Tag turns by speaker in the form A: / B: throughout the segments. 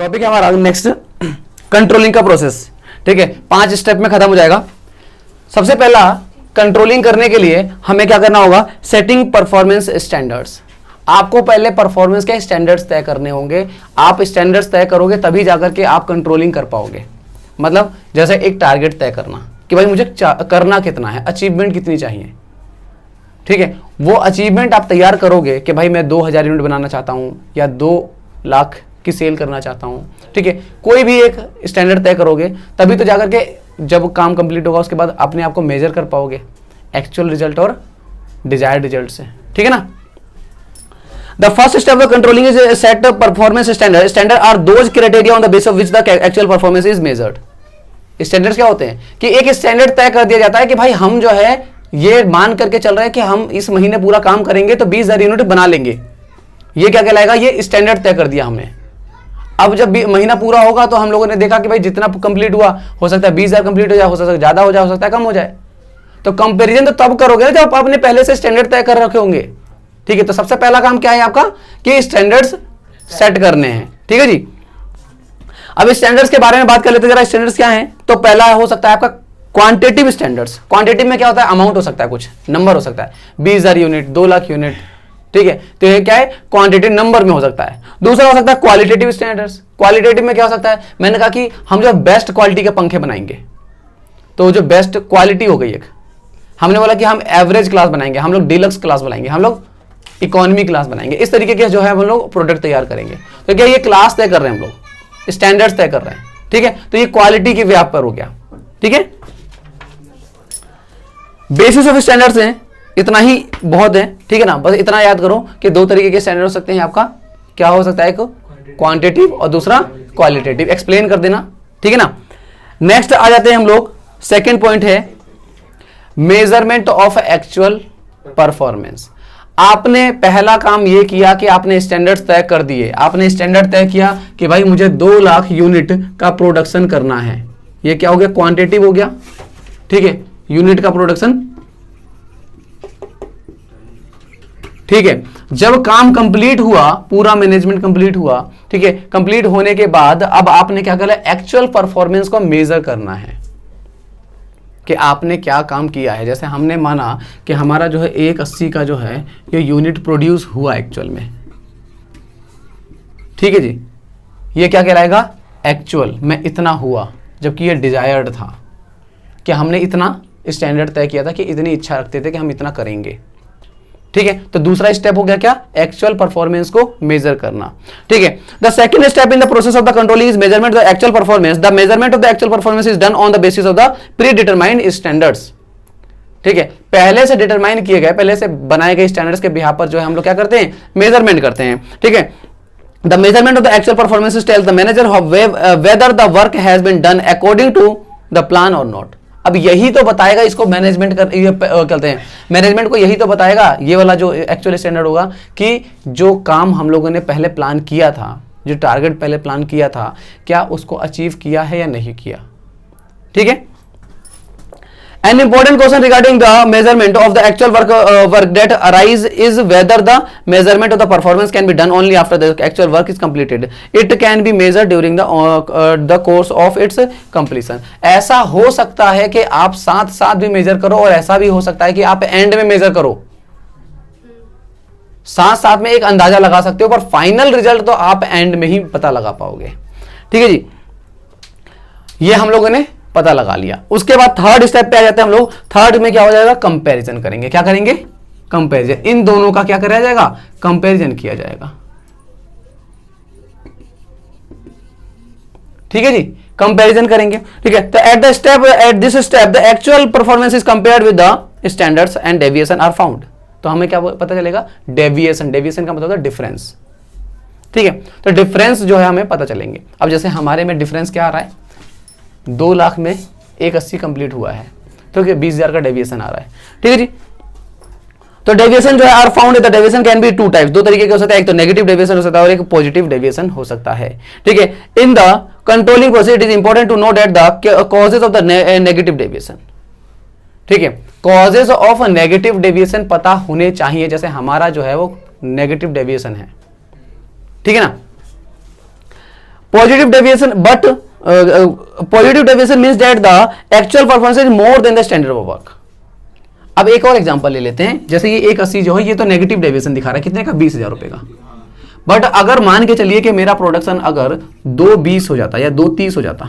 A: Topic है हमारा next controlling का प्रोसेस। ठीक है, 5 स्टेप में खत्म हो जाएगा। सबसे पहला कंट्रोलिंग करने के लिए हमें क्या करना होगा, सेटिंग परफॉर्मेंस स्टैंडर्ड्स। आपको पहले परफॉर्मेंस के स्टैंडर्ड्स तय करने होंगे। आप स्टैंडर्ड्स तय करोगे तभी जाकर के आप कंट्रोलिंग कर पाओगे। मतलब जैसे एक टारगेट तय करना कि भाई मुझे करना कितना है, अचीवमेंट कितनी चाहिए। ठीक है, वो अचीवमेंट आप तैयार करोगे कि भाई मैं 2000 यूनिट बनाना चाहता हूं या 2 लाख की सेल करना चाहता हूं। ठीक है, कोई भी एक स्टैंडर्ड तय करोगे तभी तो जाकर के जब काम कंप्लीट होगा उसके बाद अपने आप को मेजर कर पाओगे एक्चुअल रिजल्ट और डिजायर्ड रिजल्ट से। ठीक है ना। The first step of controlling is set performance standard. Standard are those criteria on the basis of which the actual performance is measured. Standards क्या होते हैं कि एक स्टैंडर्ड तय कर दिया जाता है कि भाई हम जो है ये मान करके चल रहे हैं कि हम इस महीने पूरा काम करेंगे तो 20,000 यूनिट बना लेंगे। ये क्या कहलाएगा, ये स्टैंडर्ड तय कर दिया हमने। अब जब महीना पूरा होगा तो हम लोगों ने देखा कि भाई जितना कंप्लीट हुआ हो सकता है 20,000 कंप्लीट हो जाए, हो सकता है ज्यादा हो जाए, हो सकता है कम हो जाए। तो कंपैरिजन तो तब करोगे ना जब आपने पहले से स्टैंडर्ड तय कर रखे होंगे। ठीक है, तो सबसे पहला काम क्या है आपका कि स्टैंडर्ड्स सेट करने हैं। ठीक है जी। अब स्टैंडर्ड्स के बारे में बात कर लेते हैं जरा। स्टैंडर्ड्स क्या हैं, तो पहला हो सकता है आपका क्वांटिटिव स्टैंडर्ड्स। क्वांटिटिव में क्या होता है, अमाउंट हो सकता है, कुछ नंबर हो सकता है, 20,000 यूनिट, 2 लाख यूनिट। ठीक है, तो ये क्या है, क्वांटिटिव नंबर में हो सकता है। दूसरा हो सकता है क्वालिटेटिव स्टैंडर्ड्स। क्वालिटेटिव में क्या हो सकता है, मैंने कहा कि हम जो बेस्ट क्वालिटी के पंखे बनाएंगे, तो जो बेस्ट क्वालिटी हो गई एक, हमने बोला कि हम एवरेज क्लास बनाएंगे, हम लोग डीलक्स क्लास बनाएंगे, हम लोग इकोनॉमी क्लास बनाएंगे। इस तरीके के जो है हम लोग प्रोडक्ट तैयार करेंगे। तो क्या ये क्लास तय कर रहे हैं हम लोग, स्टैंडर्ड्स तय कर रहे हैं। ठीक है, तो ये क्वालिटी के व्याप पर हो गया। ठीक है, बेसिस ऑफ स्टैंडर्ड्स हैं, इतना ही बहुत है। ठीक है ना, बस इतना याद करो कि 2 तरीके के स्टैंडर्ड हो सकते हैं आपका। क्या हो सकता है, एक क्वांटिटिव और दूसरा क्वालिटेटिव। एक्सप्लेन कर देना। ठीक है ना। नेक्स्ट आ जाते हैं हम लोग, सेकेंड पॉइंट है मेजरमेंट ऑफ एक्चुअल परफॉर्मेंस। आपने पहला काम यह किया कि आपने स्टैंडर्ड्स तय कर दिए। आपने स्टैंडर्ड तय किया कि भाई मुझे 2 लाख यूनिट का प्रोडक्शन करना है। यह क्या हो गया, क्वांटिटिव हो गया। ठीक है, यूनिट का प्रोडक्शन। ठीक है, जब काम कंप्लीट हुआ, पूरा मैनेजमेंट कंप्लीट हुआ, ठीक है, कंप्लीट होने के बाद अब आपने क्या करना है, एक्चुअल परफॉर्मेंस को मेजर करना है कि आपने क्या काम किया है। जैसे हमने माना कि हमारा जो है 180 का जो है ये यूनिट प्रोड्यूस हुआ एक्चुअल में। ठीक है जी, ये क्या कहलाएगा, एक्चुअल में इतना हुआ, जबकि ये डिजायर्ड था कि हमने इतना स्टैंडर्ड तय किया था कि इतनी इच्छा रखते थे कि हम इतना करेंगे। ठीक है, तो दूसरा स्टेप हो गया क्या, एक्चुअल परफॉर्मेंस को मेजर करना। ठीक है, the second step in the process of the controlling is measurement the actual performance. The measurement of the actual performance is done on the basis of the pre determined standards. ठीक है, पहले से determine किए गए, पहले से बनाए गए स्टैंडर्ड्स के बिहाफ पर जो है हम लोग क्या करते हैं, मेजरमेंट करते हैं। ठीक है, the measurement of the actual performance tells the manager whether the work has been done according to the plan और नॉट। अब यही तो बताएगा इसको मैनेजमेंट कहते हैं, मैनेजमेंट को यही तो बताएगा, ये वाला जो एक्चुअल स्टैंडर्ड होगा कि जो काम हम लोगों ने पहले प्लान किया था, जो टारगेट पहले प्लान किया था, क्या उसको अचीव किया है या नहीं किया। ठीक है, an important question regarding the measurement of the actual work that arise is whether the measurement of the performance can be done only after the actual work is completed. It can be measured during the course of its completion. ऐसा हो सकता है कि आप साथ साथ भी major करो और ऐसा भी हो सकता है कि आप एंड में मेजर करो। साथ साथ में एक अंदाजा लगा सकते हो, पर फाइनल रिजल्ट तो आप एंड में ही पता लगा पाओगे। ठीक है जी, ये हम लोगों ने पता लगा लिया। उसके बाद थर्ड स्टेप पे आ जाते हैं हम लोग। थर्ड में क्या हो जाएगा, कंपैरिजन करेंगे। क्या करेंगे, कंपैरिजन। इन दोनों का क्या करा जाएगा, कंपैरिजन किया जाएगा। ठीक है जी, कंपैरिजन करेंगे। ठीक है, तो at this step the actual performance is compared with the standards and deviation are found. तो हमें क्या पता चलेगा, डेविएशन। डेविएशन का मतलब डिफरेंस। ठीक है, तो डिफरेंस जो है हमें पता चलेंगे। अब जैसे हमारे में डिफरेंस क्या आ रहा है, 2 लाख में 180 कंप्लीट हुआ है, तो 20,000 का डेविएशन आ रहा है। ठीक है जी, तो डेविएशन जो है are found, the deviation can be 2 types. 2 तरीके के हो सकता है, एक तो नेगेटिव डेविएशन हो सकता है और एक पॉजिटिव डेविएशन हो सकता है। ठीक है, in the controlling process it is important to know that the causes of the negative deviation. ठीक है, कॉजेज ऑफ नेगेटिव डेविएशन पता होने चाहिए। जैसे हमारा जो है वो नेगेटिव डेविएशन है, ठीक है ना। Positive deviation, but positive deviation means that the actual performance is more than the standard of work. अब एक और एग्जांपल ले लेते हैं, जैसे ये 180 जो है ये तो नेगेटिव डेविएशन दिखा रहा है, कितने का, 20,000 रुपए का। बट अगर मान के चलिए कि मेरा प्रोडक्शन अगर 220 हो जाता या 230 हो जाता,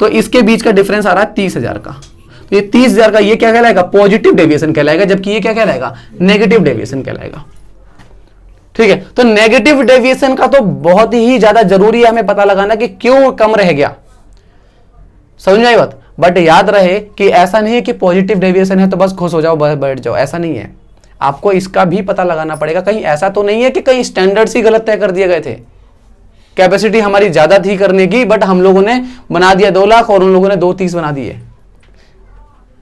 A: तो इसके बीच का डिफरेंस आ रहा है 30,000 का, तो ये 30,000 का ये क्या कहलाएगा, पॉजिटिव डेविएशन कहलाएगा, जबकि ये क्या कहलाएगा, नेगेटिव डेविएशन कहलाएगा। ठीक है, तो नेगेटिव डेविएशन का तो बहुत ही ज्यादा जरूरी है हमें पता लगाना कि क्यों कम रह गया, समझ में आई बात। बट याद रहे कि ऐसा नहीं है कि पॉजिटिव डेविएशन है तो बस खुश हो जाओ, बैठ जाओ, ऐसा नहीं है, आपको इसका भी पता लगाना पड़ेगा। कहीं ऐसा तो नहीं है कि कहीं स्टैंडर्ड्स ही गलत तय कर दिए गए थे, कैपेसिटी हमारी ज्यादा थी करने की, बट हम लोगों ने बना दिया 2 लाख और उन लोगों ने 230 बना दिए।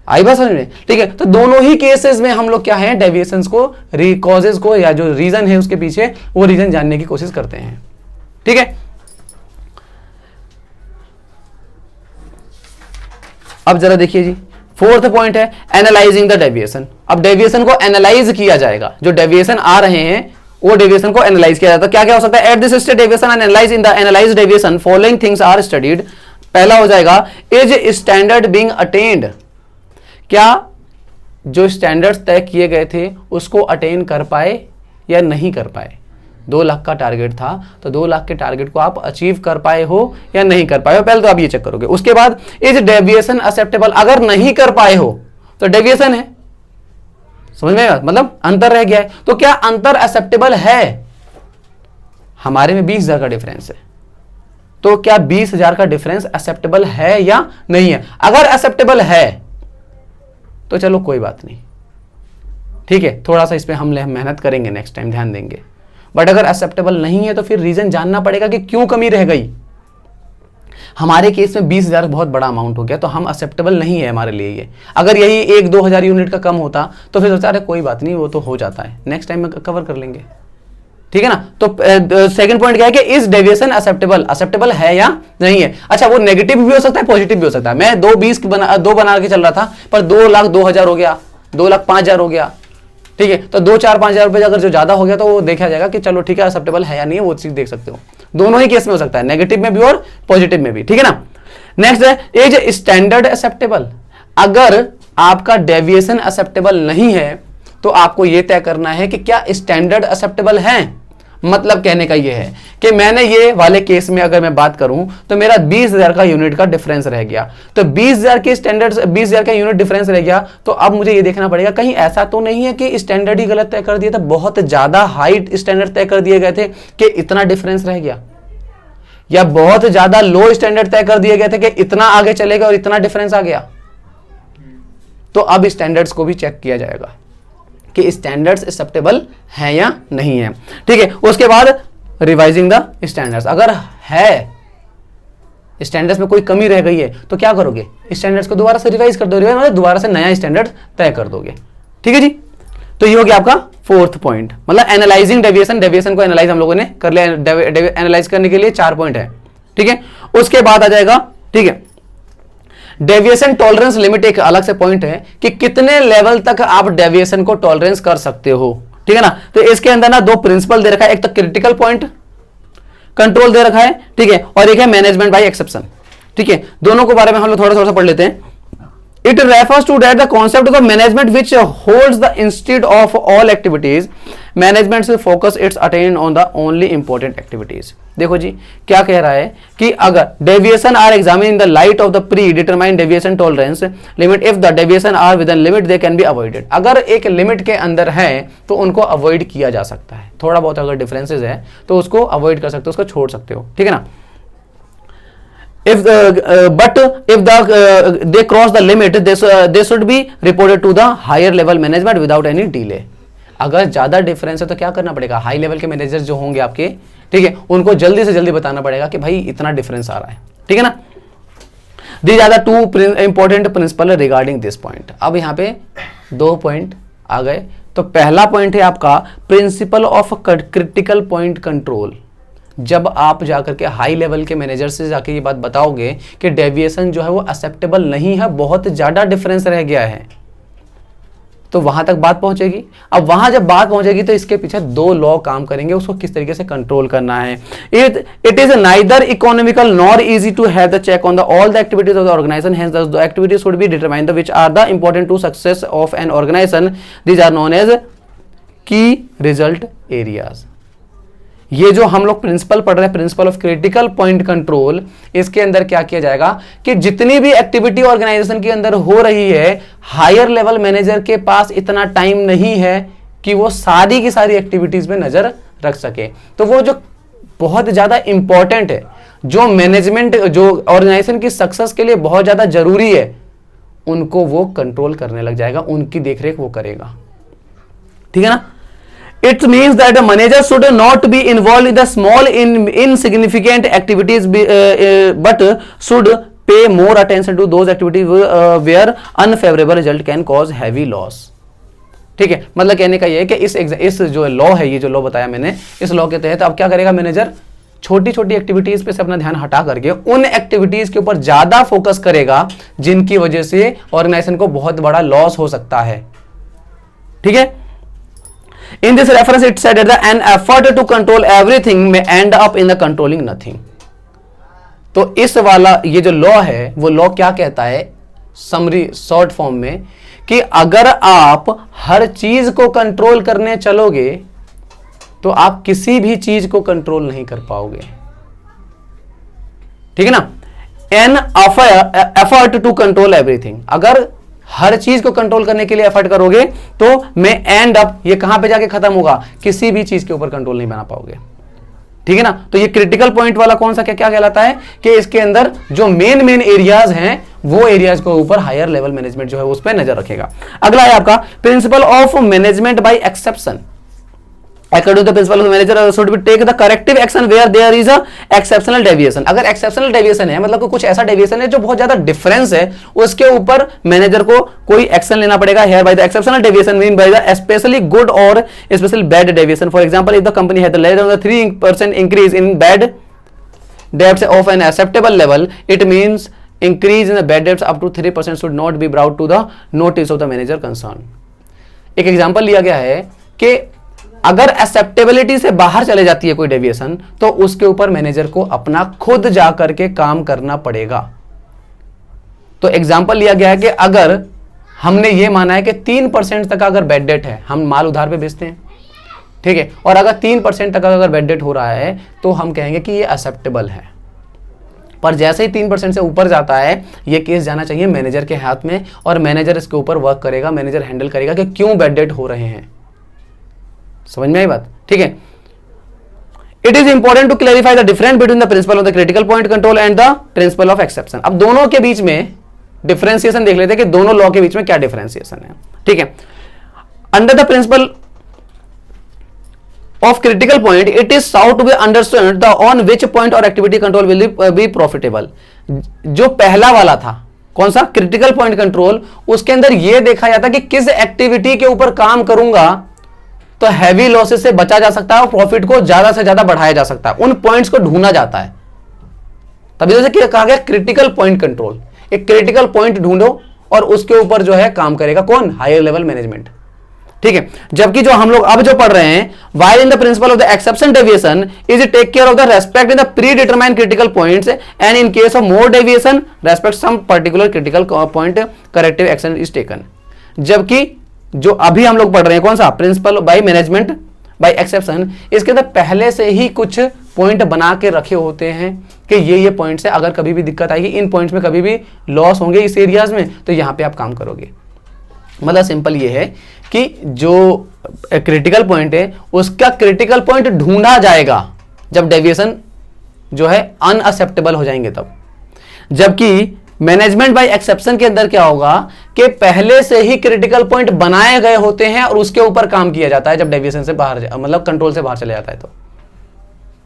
A: आई बात समझ में। ठीक है, तो दोनों ही केसेस में हम लोग क्या है, डेविएशंस को, कॉजेज को, या जो रीजन है उसके पीछे, वो रीजन जानने की कोशिश करते हैं। ठीक है, अब जरा देखिए जी, 4th पॉइंट है एनालाइजिंग द डेविएशन। अब डेविएशन को एनालाइज किया जाएगा, जो डेविएशन आ रहे हैं वो डेविएशन को एनालाइज किया जाता है। क्या क्या हो सकता है, at this stage deviation and analyse in the analyse deviation following things are studied. पहला हो जाएगा, इज स्टैंडर्ड बीइंग अटेन्ड, क्या जो स्टैंडर्ड्स तय किए गए थे उसको अटेन कर पाए या नहीं कर पाए। 2 लाख का टारगेट था, तो 2 लाख के टारगेट को आप अचीव कर पाए हो या नहीं कर पाए हो, पहले तो आप ये चेक करोगे। उसके बाद इज डेविएशन एक्सेप्टेबल, अगर नहीं कर पाए हो तो डेविएशन है, समझ में आया, मतलब अंतर रह गया है, तो क्या अंतर एक्सेप्टेबल है। हमारे में 20,000 का डिफरेंस है, तो क्या 20,000 का डिफरेंस एक्सेप्टेबल है या नहीं है। अगर एक्सेप्टेबल है तो चलो कोई बात नहीं, ठीक है, थोड़ा सा इस पे हम मेहनत करेंगे, नेक्स्ट टाइम ध्यान देंगे। बट अगर एक्सेप्टेबल नहीं है तो फिर रीजन जानना पड़ेगा कि क्यों कमी रह गई। हमारे केस में 20,000 बहुत बड़ा अमाउंट हो गया, तो हम एक्सेप्टेबल नहीं है हमारे लिए ये। अगर यही 1-2 हज़ार यूनिट का कम होता तो फिर सोचा अरे कोई बात नहीं, वो तो हो जाता है, नेक्स्ट टाइम में कवर कर लेंगे, ठीक है ना। तो सेकंड पॉइंट क्या है कि इस डेविएशन एक्सेप्टेबल है या नहीं है। अच्छा, वो नेगेटिव भी हो सकता है, पॉजिटिव भी हो सकता है। मैं 2 बना के चल रहा था, पर 2,02,000 हो गया, 2,05,000 हो गया, ठीक है, तो 2-4-5,000 रुपए अगर जो ज्यादा हो गया तो वो देखा जाएगा कि चलो ठीक है एक्सेप्टेबल है या नहीं है, वो चीज देख सकते हो। दोनों ही केस में हो सकता है, नेगेटिव में भी और पॉजिटिव में भी, ठीक है ना। नेक्स्ट है इज स्टैंडर्ड एक्सेप्टेबल। अगर आपका डेविएशन एक्सेप्टेबल नहीं है तो आपको यह तय करना है कि क्या स्टैंडर्ड एक्सेप्टेबल है। मतलब कहने का यह है कि मैंने ये वाले केस में अगर मैं बात करूं तो मेरा 20,000 का यूनिट का डिफरेंस रह गया, तो 20,000 के स्टैंडर्ड 20,000 का यूनिट डिफरेंस रह गया, तो अब मुझे ये देखना पड़ेगा कहीं ऐसा तो नहीं है कि स्टैंडर्ड ही गलत तय कर दिया था, बहुत ज्यादा हाई स्टैंडर्ड तय कर दिए गए थे कि इतना डिफरेंस रह गया, या बहुत ज्यादा लो स्टैंडर्ड तय कर दिए गए थे कि इतना आगे चलेगा और इतना डिफरेंस आ गया। तो अब स्टैंडर्ड्स को भी चेक किया जाएगा कि स्टैंडर्ड्स एक्सेप्टेबल है या नहीं है, ठीक है। उसके बाद रिवाइजिंग द स्टैंडर्ड्स, अगर है स्टैंडर्ड्स में कोई कमी रह गई है तो क्या करोगे, स्टैंडर्ड्स को दोबारा से रिवाइज कर दोगे, मतलब दोबारा से नया स्टैंडर्ड तय कर दोगे, ठीक है जी। तो ये हो गया आपका 4th पॉइंट, मतलब एनालाइजिंग डेविएशन। डेविएशन को एनालाइज हम लोगों ने कर लिया, एनालाइज करने के लिए 4 पॉइंट है, ठीक है। उसके बाद आ जाएगा, ठीक है, डेविएशन टॉलरेंस लिमिट। एक अलग से पॉइंट है कि कितने लेवल तक आप डेविएशन को टॉलरेंस कर सकते हो, ठीक है ना। तो इसके अंदर ना 2 प्रिंसिपल दे रखा है, एक तो क्रिटिकल पॉइंट कंट्रोल दे रखा है, ठीक है, और एक है मैनेजमेंट बाय एक्सेप्शन, ठीक है। दोनों के बारे में हम लोग थोड़ा सा पढ़ लेते हैं। It refers to that the concept of the management which holds the instead of all activities. Management से focus its attention on the only important activities. देखो जी क्या कह रहा है कि अगर deviation are examined in the light of the predetermined deviation tolerance limit, if the deviation are within limit they can be avoided. अगर एक लिमिट के अंदर है तो उनको अवॉइड किया जा सकता है, थोड़ा बहुत अगर डिफरेंसेस है तो उसको अवॉइड कर सकते हो, उसको छोड़ सकते हो, ठीक है ना। But if they cross the limit, they should be reported to the higher level management without any delay. अगर ज्यादा डिफरेंस है तो क्या करना पड़ेगा, हाई लेवल के मैनेजर जो होंगे आपके, ठीक है, उनको जल्दी से जल्दी बताना पड़ेगा कि भाई इतना डिफरेंस आ रहा है, ठीक है ना। These are the 2 important principles regarding this point. अब यहाँ पे 2 पॉइंट आ गए। तो पहला पॉइंट है आपका principal of critical point control. जब आप जाकर के हाई लेवल के मैनेजर से जाके ये बात बताओगे कि डेविएशन जो है वो एक्सेप्टेबल नहीं है, बहुत ज्यादा डिफरेंस रह गया है, तो वहां तक बात पहुंचेगी। अब वहां जब बात पहुंचेगी तो इसके पीछे दो लॉ काम करेंगे, उसको किस तरीके से कंट्रोल करना है। It is neither economical nor easy to have the check on the all the activities of the organisation, hence the activities should be determined which are the important to success of an organisation, these are known as key result areas. ये जो हम लोग principle पढ़ रहे हैं, principle of critical point control, इसके अंदर क्या किया जाएगा कि जितनी भी एक्टिविटी ऑर्गेनाइजेशन के अंदर हो रही है, हायर लेवल मैनेजर के पास इतना टाइम नहीं है कि वो सारी की सारी एक्टिविटीज में नजर रख सके। तो वो जो बहुत ज्यादा इंपॉर्टेंट है, जो मैनेजमेंट, जो ऑर्गेनाइजेशन की सक्सेस के लिए बहुत ज्यादा जरूरी है, उनको वो कंट्रोल करने लग जाएगा, उनकी देखरेख वो करेगा। ठीक है ना। It means that the manager should not be involved in the small insignificant activities, but should pay more attention to those activities where unfavorable result can cause heavy loss. ठीक है, मतलब कहने का ये है कि इस जो लॉ है, ये जो लॉ बताया मैंने, इस लॉ के तहत अब क्या करेगा मैनेजर, छोटी छोटी एक्टिविटीज पे से अपना ध्यान हटा करके उन एक्टिविटीज के ऊपर ज्यादा फोकस करेगा जिनकी वजह से ऑर्गेनाइजेशन को बहुत बड़ा लॉस हो सकता है। ठीक है। In this reference, it said that an effort to control everything may end up in the controlling nothing. तो इस वाला ये जो लॉ है, वो लॉ क्या कहता है समरी शॉर्ट फॉर्म में, कि अगर आप हर चीज को कंट्रोल करने चलोगे तो आप किसी भी चीज को कंट्रोल नहीं कर पाओगे। ठीक है ना। An effort to control everything, अगर हर चीज को कंट्रोल करने के लिए एफर्ट करोगे तो मैं एंड अप, ये कहां पे जाके खत्म होगा, किसी भी चीज के ऊपर कंट्रोल नहीं बना पाओगे। ठीक है ना। तो ये क्रिटिकल पॉइंट वाला कौन सा क्या कहलाता है कि इसके अंदर जो मेन एरियाज हैं, वो एरियाज के ऊपर हायर लेवल मैनेजमेंट जो है उस पर नजर रखेगा। अगला है आपका principle of management by exception. According to the principle of the manager should be take the corrective action where there is a exceptional deviation. अगर exceptional deviation है, मतलब कुछ ऐसा deviation है जो बहुत ज्यादा difference है, उसके ऊपर मैनेजर को कोई एक्शन लेना पड़ेगा। Here by the exceptional deviation mean by the especially good or especially bad deviation. For example, if the company had less than the 3% increase in bad debts of an acceptable level, it means increase in the bad debts up to 3% should not be brought to the notice of the manager concerned. एक example लिया गया है कि अगर acceptability से बाहर चले जाती है कोई डेविएशन, तो उसके ऊपर मैनेजर को अपना खुद जाकर के काम करना पड़ेगा। तो एग्जांपल लिया गया है कि अगर हमने ये माना है कि 3% तक अगर बैड डेट है, हम माल उधार पे बेचते हैं, ठीक है, और अगर 3% तक अगर बैड डेट हो रहा है तो हम कहेंगे कि ये एक्सेप्टेबल है। पर जैसे ही 3% से ऊपर जाता है, ये केस जाना चाहिए मैनेजर के हाथ में, और मैनेजर इसके ऊपर वर्क करेगा, मैनेजर हैंडल करेगा कि क्यों बैड डेट हो रहे हैं। समझ में आई बात। ठीक है। It is important to clarify the difference between the principle of the critical point control and the principle of exception. अब दोनों के बीच में डिफरेंशिएशन देख लेते हैं कि दोनों लॉ के बीच में क्या डिफरेंशिएशन है। ठीक है। Under the principle of critical point it is sought to be understand the on which point or activity control will be profitable. जो पहला वाला था, कौन सा, क्रिटिकल पॉइंट कंट्रोल, उसके अंदर यह देखा जाता कि किस एक्टिविटी के ऊपर काम करूंगा तो हैवी लॉसेस से बचा जा सकता है और प्रॉफिट को ज्यादा से ज्यादा बढ़ाया जा सकता है। उन पॉइंट्स को ढूंढा जाता है, तभी जैसे कहा गया क्रिटिकल पॉइंट कंट्रोल। एक क्रिटिकल पॉइंट ढूंढो और उसके ऊपर जो है काम करेगा कौन, हायर लेवल मैनेजमेंट। ठीक है। जबकि जो हम लोग अब जो पढ़ रहे हैं, while in the principle of the exception deviation is take care of the respect in the predetermined critical points and in case of more deviation respect some particular critical point corrective action is taken। जबकि जो अभी हम लोग पढ़ रहे हैं कौन सा, principal by management by exception, इसके अंदर पहले से ही कुछ पॉइंट बना के रखे होते हैं कि ये पॉइंट्स है, अगर कभी भी दिक्कत आएगी, इन पॉइंट्स में कभी भी लॉस होंगे इस एरियाज में, तो यहां पे आप काम करोगे। मतलब सिंपल ये है कि जो क्रिटिकल पॉइंट है उसका क्रिटिकल पॉइंट ढूंढा जाएगा जब डेविएशन जो है अनअक्सेप्टेबल हो जाएंगे तब। जबकि मैनेजमेंट बाय एक्सेप्शन के अंदर क्या होगा कि पहले से ही क्रिटिकल पॉइंट बनाए गए होते हैं और उसके ऊपर काम किया जाता है जब डेविएशन से बाहर, मतलब कंट्रोल से बाहर चले जाता है तो।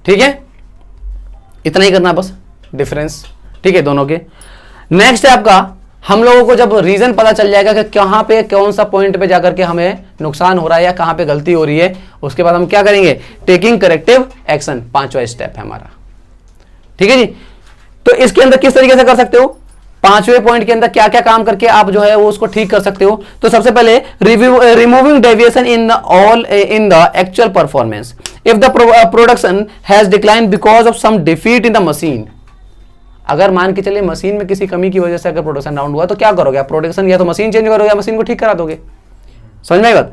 A: ठीक है, इतना ही करना बस डिफरेंस। ठीक है दोनों के। नेक्स्ट है आपका, हम लोगों को जब रीजन पता चल जाएगा कि कहां पे कौन सा पॉइंट पे जाकर के हमें नुकसान हो रहा है या कहां पे गलती हो रही है, उसके बाद हम क्या करेंगे, टेकिंग करेक्टिव एक्शन, 5वां स्टेप है हमारा। ठीक है जी। तो इसके अंदर किस तरीके से कर सकते हो, 5वें पॉइंट के अंदर क्या क्या काम करके आप जो है वो उसको ठीक कर सकते हो। तो सबसे पहले removing deviation in the actual performance if the production has decline because of some defeat in the machine. अगर मान के चलिए मशीन में किसी कमी की वजह से अगर प्रोडक्शन डाउन हुआ तो क्या करोगे आप? प्रोडक्शन या तो मशीन चेंज करोगे या मशीन को ठीक करा दोगे। समझ में आई बात?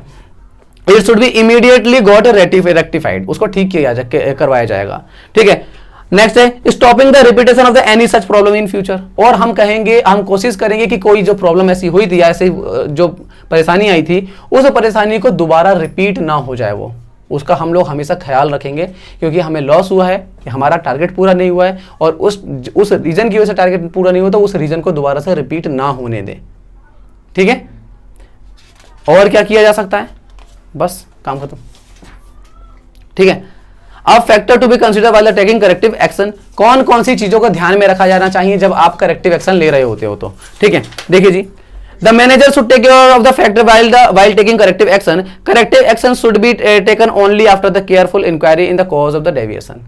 A: It should be immediately got rectified, उसको ठीक किया करवाया जाएगा। ठीक है, नेक्स्ट है stopping the repetition of the any such problem in future. और हम कहेंगे, हम कोशिश करेंगे कि कोई जो प्रॉब्लम ऐसी हुई थी या ऐसी जो परेशानी आई थी उस परेशानी को दोबारा रिपीट ना हो जाए, वो उसका हम लोग हमेशा ख्याल रखेंगे, क्योंकि हमें लॉस हुआ है कि हमारा टारगेट पूरा नहीं हुआ है और उस रीजन की वजह से टारगेट पूरा नहीं हुआ तो उस रीजन को दोबारा से रिपीट ना होने दें। ठीक है, और क्या किया जा सकता है? बस काम खत्म। ठीक है, अब factor to be consider while taking corrective action, कौन कौन सी चीजों को ध्यान में रखा जाना चाहिए जब आप करेक्टिव एक्शन ले रहे होते हो तो। ठीक है, देखिए जी, the manager should take care of the factor while taking corrective action. Corrective action should be taken only after the careful inquiry in the cause of the deviation.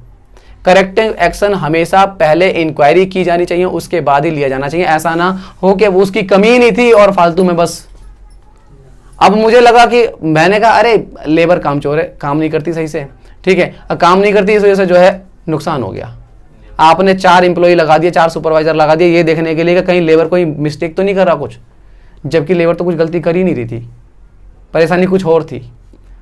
A: Corrective action हमेशा पहले इंक्वायरी की जानी चाहिए, उसके बाद ही लिया जाना चाहिए। ऐसा ना हो कि उसकी कमी नहीं थी और फालतू में बस अब मुझे लगा कि मैंने कहा अरे लेबर कामचोर है, काम नहीं करती सही से। ठीक है, काम नहीं करती इस वजह से जो है नुकसान हो गया। आपने 4 एम्प्लॉय लगा दिए, 4 सुपरवाइजर लगा दिए ये देखने के लिए कि कहीं लेबर कोई मिस्टेक तो नहीं कर रहा कुछ, जबकि लेबर तो कुछ गलती कर ही नहीं रही थी, परेशानी कुछ और थी।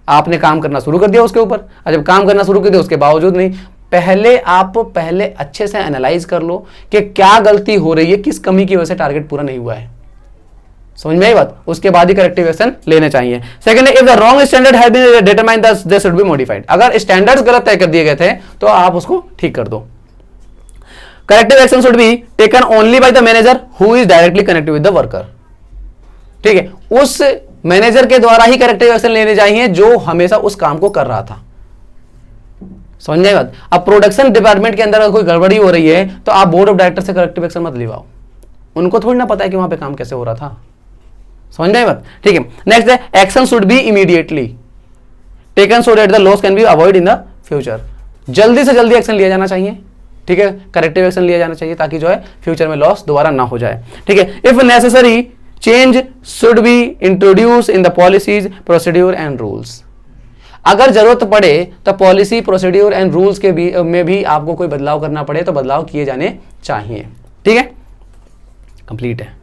A: आपने काम करना शुरू कर दिया उसके ऊपर, और जब काम करना शुरू कर दिया उसके बावजूद नहीं। पहले अच्छे से एनालाइज कर लो कि क्या गलती हो रही है, किस कमी की वजह से टारगेट पूरा नहीं हुआ है। समझ में आई बात? उसके बाद ही करेक्टिव एक्शन लेने चाहिए। सेकंड है, if the wrong standard have been determined they should be modified. अगर स्टैंडर्ड्स गलत तय कर दिए गए थे तो आप उसको ठीक कर दो। Corrective action should be taken only by the manager who is directly connected with the worker. ठीक है, उस मैनेजर के द्वारा ही करेक्टिव एक्शन लेने चाहिए जो हमेशा उस काम को कर रहा था। समझ में आई बात? अब प्रोडक्शन डिपार्टमेंट के अंदर अगर कोई गड़बड़ी हो रही है तो आप बोर्ड ऑफ डायरेक्टर से करेक्टिव एक्शन मत लिवाओ, उनको थोड़ी ना पता है कि वहां पे काम कैसे हो रहा था। समझ में आई बात? ठीक है, नेक्स्ट है, action should B immediately taken so that the loss can be avoid in the future. जल्दी से जल्दी एक्शन लिया जाना चाहिए। ठीक है, करेक्टिव एक्शन लिया जाना चाहिए ताकि जो है फ्यूचर में लॉस दोबारा ना हो जाए। ठीक है, if necessary change should be introduce in the policies procedure and rules. अगर जरूरत पड़े तो पॉलिसी प्रोसीड्यूर एंड रूल्स के में भी आपको कोई बदलाव करना पड़े तो बदलाव किए जाने चाहिए। ठीक है, कंप्लीट है।